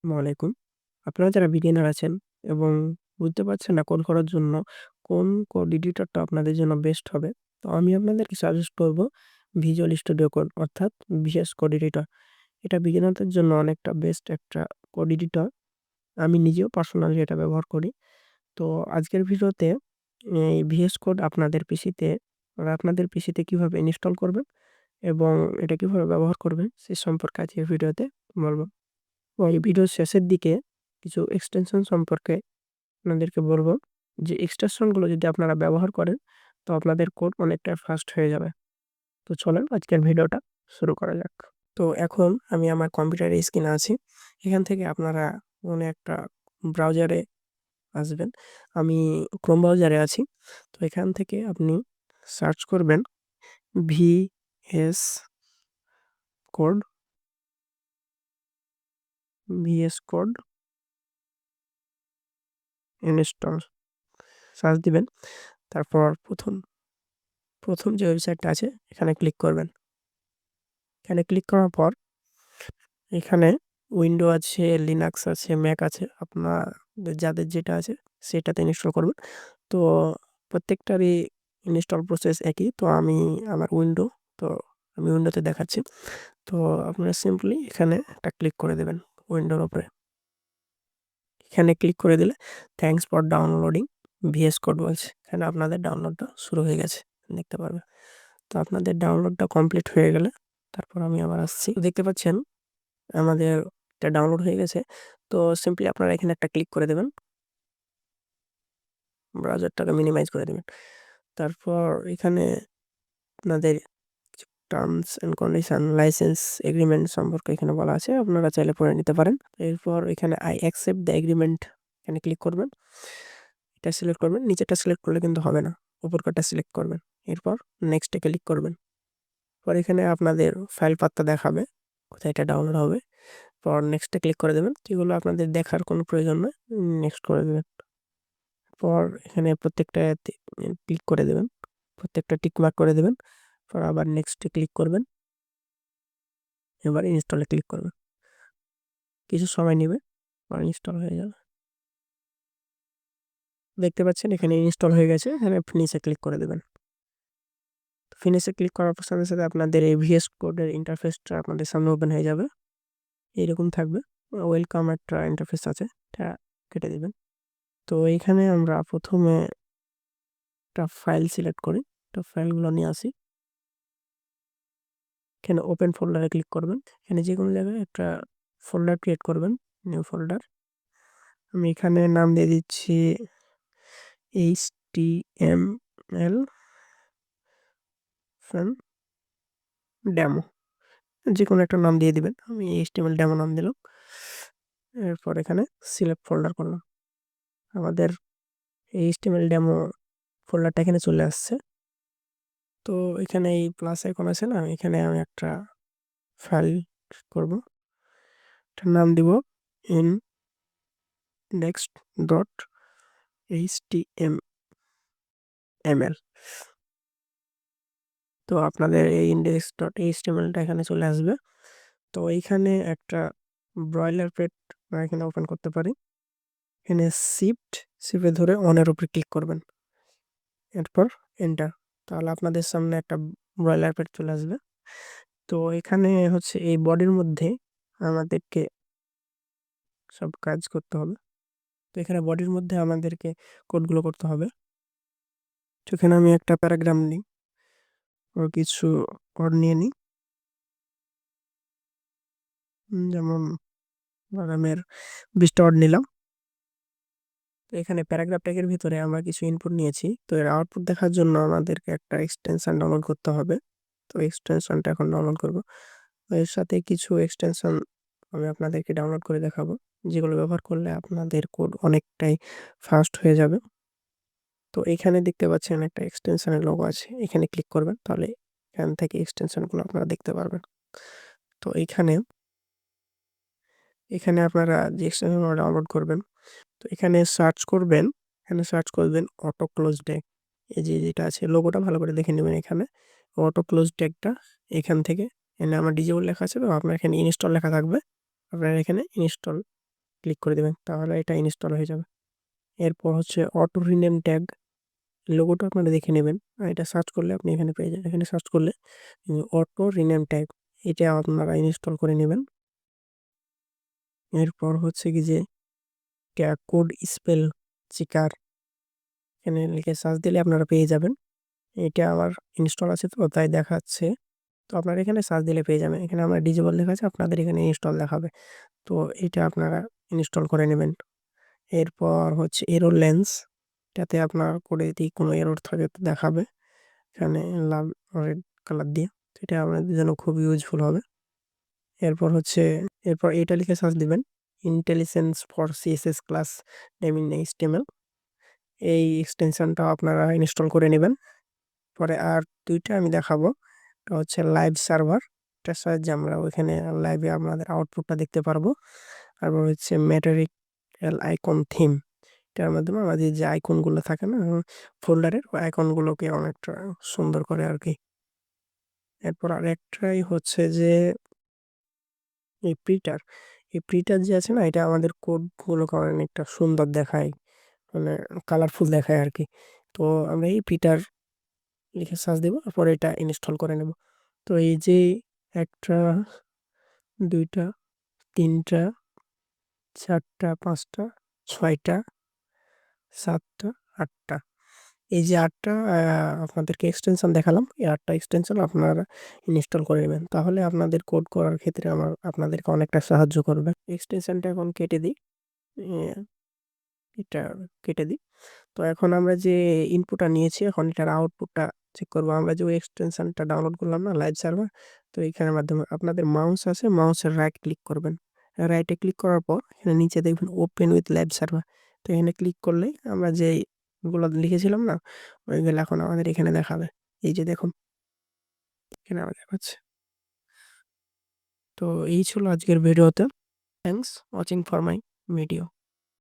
আসসালামু আলাইকুম। আপনারা যারা বিগিনার আছেন এবং বুঝতে পারছেন না কোড করার জন্য কোন কোড এডিটরটা আপনাদের জন্য বেস্ট হবে। তো আমি আপনাদেরকে সাজেস্ট করব ভিজুয়াল স্টুডিও কোড অর্থাৎ ভিএস কোড এডিটর। এটা বিগিনারদের জন্য অনেকটা বেস্ট একটা কোড এডিটর। আমি নিজেও পার্সোনালি এটা ব্যবহার করি। তো আজকের ভিডিওতে এই ভিএস কোড আপনাদের পিসিতে কিভাবে ইনস্টল করবেন এবং এটা কিভাবে ব্যবহার করবেন সে সম্পর্কে আজকের ভিডিওতে বলব। এবং এই ভিডিওর শেষের দিকে কিছু এক্সটেনশন সম্পর্কে আপনাদেরকে বলব যে এক্সটেনশন গুলো যদি আপনারা ব্যবহার করেন তো আপনাদের কোড অনেকটা ফাস্ট হয়ে যাবে। তো চলেন আজকের ভিডিওটা শুরু করা যাক। তো এখন আমি আমার কম্পিউটারের স্ক্রিনে আছি। এখান থেকে আপনারা কোনো একটা ব্রাউজারে আসবেন। আমি ক্রোম ব্রাউজারে আছি। তো এখান থেকে আপনি সার্চ করবেন VS code VS code install search দিবেন। তারপর প্রথম যে ওয়েবসাইটটা আছে এখানে ক্লিক করবেন। এখানে ক্লিক করার পর এখানে উইন্ডো আছে, লিনাক্স আছে, ম্যাক আছে। আপনাদের যাদের যেটা আছে সেটাতে ইনস্টল করবেন। তো প্রত্যেকটারই ইনস্টল প্রসেস একই। তো আমার উইন্ডো, তো আমি উইন্ডোতে দেখাচ্ছি। তো আপনারা সিম্পলি এখানে একটা ক্লিক করে দেবেন উইন্ডোর উপরে। এখানে ক্লিক করে দিলে thanks for downloading VS code বলছে। এখানে আপনাদের ডাউনলোডটা শুরু হয়ে গেছে, দেখতে পারবেন। তো আপনাদের ডাউনলোডটা কমপ্লিট হয়ে গেলে তারপর আমি আবার আসছি। দেখতে পাচ্ছেন আমাদের এটা ডাউনলোড হয়ে গেছে। তো সিম্পলি আপনারা এখানে একটা ক্লিক করে দেবেন। ব্রাউজারটাকে মিনিমাইজ করে দেবেন। তারপর এখানে আপনাদের কিছু terms and condition, licence agreement সম্পর্কে এখানে বলা আছে। আপনারা চাইলে পড়ে নিতে পারেন। এরপর এখানে আই অ্যাকসেপ্ট দ্য এগ্রিমেন্ট এখানে ক্লিক করবেন। এটা সিলেক্ট করবেন। নিচেরটা সিলেক্ট করলে কিন্তু হবে না। উপরকারটা সিলেক্ট করবেন। এরপর নেক্সটে ক্লিক করবেন। পর এখানে আপনাদের ফাইল পাতটা দেখাবে কোথায় এটা ডাউনলোড হবে। পর নেক্সটে ক্লিক করে দেবেন। এগুলো আপনাদের দেখার কোনো প্রয়োজন নয়। নেক্সট করে দেবেন। পর এখানে প্রত্যেকটাতে ক্লিক করে দেবেন। প্রত্যেকটা টিক মার্ক করে দেবেন। পর আবার নেক্সটে ক্লিক করবেন। এবার ইনস্টলে ক্লিক করবেন। কিছু সময় নেবে, পর ইনস্টল হয়ে যাবে। দেখতে পাচ্ছেন এখানে ইনস্টল হয়ে গেছে। এখানে ফিনিশে ক্লিক করে দেবেন। ফিনিশে ক্লিক করার সাথে সাথে আপনাদের এই ভিএস কোডের ইন্টারফেসটা আপনাদের সামনে ওপেন হয়ে যাবে। এরকম থাকবে। ওয়েলকাম একটা ইন্টারফেস আছে, এটা কেটে দেবেন। তো এইখানে আমরা প্রথমে একটা ফাইল সিলেক্ট করি। তো ফাইলগুলো নিয়ে আসি। এখানে ওপেন ফোল্ডারে ক্লিক করবেন। এখানে যে কোনো জায়গায় একটা ফোল্ডার ক্রিয়েট করবেন, নিউ ফোল্ডার। আমি এখানে নাম দিয়ে দিচ্ছি HTML ডেমো। যে কোনো একটা নাম দিয়ে দিবেন। আমি HTML ডেমো নাম দিলাম। এরপর এখানে সিলেক্ট ফোল্ডার করলাম। আমাদের HTML ডেমো ফোল্ডারটা এখানে চলে আসছে। তো এখানে এই প্লাস আইকন আছে না, এখানে আমি একটা ফাইল করব। এটার নাম দিব index.html। তো আপনাদের এই index.htmlটা এখানে চলে আসবে। তো এইখানে একটা ব্রয়লার পেট এখানে ওপেন করতে পারি। এখানে শিফটে ধরে অনের উপরে ক্লিক করবেন। এরপর এন্টার। তাহলে আপনাদের সামনে একটা ব্রয়লার পেট চলে আসবে। তো এখানে হচ্ছে এই বডির মধ্যে আমাদেরকে সব কাজ করতে হবে। তো এখানে বডির মধ্যে আমাদেরকে কোডগুলো করতে হবে। তো এখানে আমি একটা প্যারাগ্রাফ নিই ও কিছু কোড নিয়ে নিই। যেমন প্যারাগ্রামের 20টা ওয়ার্ড নিলাম। তো এখানে প্যারাগ্রাফ ট্যাগের ভিতরে আমরা কিছু ইনপুট নিয়েছি। তো এর আউটপুট দেখার জন্য আমাদেরকে একটা এক্সটেনশন ডাউনলোড করতে হবে। তো এক্সটেনশনটা এখন ডাউনলোড করব। এর সাথে কিছু এক্সটেনশন আমি আপনাদেরকে ডাউনলোড করে দেখাবো, যেগুলো ব্যবহার করলে আপনাদের কোড অনেকটাই ফাস্ট হয়ে যাবে। তো এখানে দেখতে পাচ্ছেন একটা এক্সটেনশনের লোগো আছে, এখানে ক্লিক করবেন। তাহলে এখান থেকে এক্সটেনশনগুলো আপনারা দেখতে পারবেন। তো এখানে আপনারা যে এক্সটেনশনগুলো ডাউনলোড করবেন, তো এখানে সার্চ করবেন অটো ক্লোজ ট্যাগ। এই যে যেটা আছে লোগোটা ভালো করে দেখে নেবেন। এখানে অটো ক্লোজ ট্যাগটা এখান থেকে এনে আমার ডিজেবল লেখা আছে। তো আপনার এখানে ইনস্টল লেখা থাকবে, আপনারা এখানে ইনস্টল ক্লিক করে দেবেন, তাহলে এটা ইনস্টল হয়ে যাবে। এরপর হচ্ছে অটো রিনেম ট্যাগ, লোগোটা আপনারা দেখে নেবেন। এটা সার্চ করলে আপনি এখানে পেয়ে যাবেন। এখানে সার্চ করলে অটো রিনেম ট্যাগ, এটা আপনারা ইনস্টল করে নেবেন। এরপর হচ্ছে কি যে কোড স্পেল চেকার, এখানে লিখে সার্চ দিলে আপনারা পেয়ে যাবেন। এটা আমার ইনস্টল আছে তো তাই দেখাচ্ছে। তো আপনারা এখানে সার্চ দিলে পেয়ে যাবেন। এখানে আমার ডিজেবল লেখা আছে, আপনাদের এখানে ইনস্টল দেখাবে। তো এটা আপনারা ইনস্টল করে নেবেন। এরপর হচ্ছে এরর লেন্স, এটাতে আপনার কোডে যদি কোনো এরর থাকে তো দেখাবে এখানে লাল রেড কালার দিয়ে। তো এটা আপনাদের জন্য খুব ইউজফুল হবে। এরপর এটা লিখে সার্চ দিবেন, intelligence for CSS class naming HTML, এই এক্সটেনশনটাও আপনারা ইনস্টল করে নেবেন। পরে আর দুইটা আমি দেখাবো, এটা হচ্ছে লাইভ সার্ভার, এটার সাহায্যে আমরা ওইখানে লাইভে আমাদের আউটপুটটা দেখতে পারবো। তারপর হচ্ছে ম্যাটেরিয়াল আইকন থিম, এটার মাধ্যমে আমাদের যে আইকনগুলো থাকে না ফোল্ডারের, ওই আইকনগুলোকে অনেকটা সুন্দর করে আর কি। এরপর আরেকটাই হচ্ছে যে এই প্রিটার যে আছে না, এটা আমাদের কোডগুলোকে অনেকটা সুন্দর দেখায়, মানে কালারফুল দেখায় আর কি। তো আমরা এই প্রিটার লিখে সার্চ দেবো, তারপর এটা ইনস্টল করে নেব। তো এই যে একটা, দুইটা, তিনটা, চারটা, পাঁচটা, ছয়টা, সাতটা, আটটা, এই যে আটটা আপনাদেরকে এক্সটেনশন দেখালাম, এই আটটা এক্সটেনশন আপনারা ইনস্টল করে নেবেন, তাহলে আপনাদের কোড করার ক্ষেত্রে আপনাদেরকে অনেকটা সাহায্য করবে। এক্সটেনশনটা এখন কেটে দিই, এটা কেটে দিই। তো এখন আমরা যে ইনপুটটা নিয়েছি, এখন এটার আউটপুটটা চেক করবো। আমরা যে ওই এক্সটেনশনটা ডাউনলোড করলাম না লাইভ সার্ভার, তো এইখানের মাধ্যমে আপনাদের মাউস আছে, মাউসের রাইট ক্লিক করবেন। রাইটে ক্লিক করার পর এখানে নিচে দেখবেন ওপেন উইথ লাইভ সার্ভার, তো এখানে ক্লিক করলেই আমরা যেগুলো লিখেছিলাম না ওইগুলো এখন আমাদের এখানে দেখাবে। এই যে দেখুন এখানে আমার দেখাচ্ছে। তো এই ছিল আজকের ভিডিওতে। Thanks watching for my video.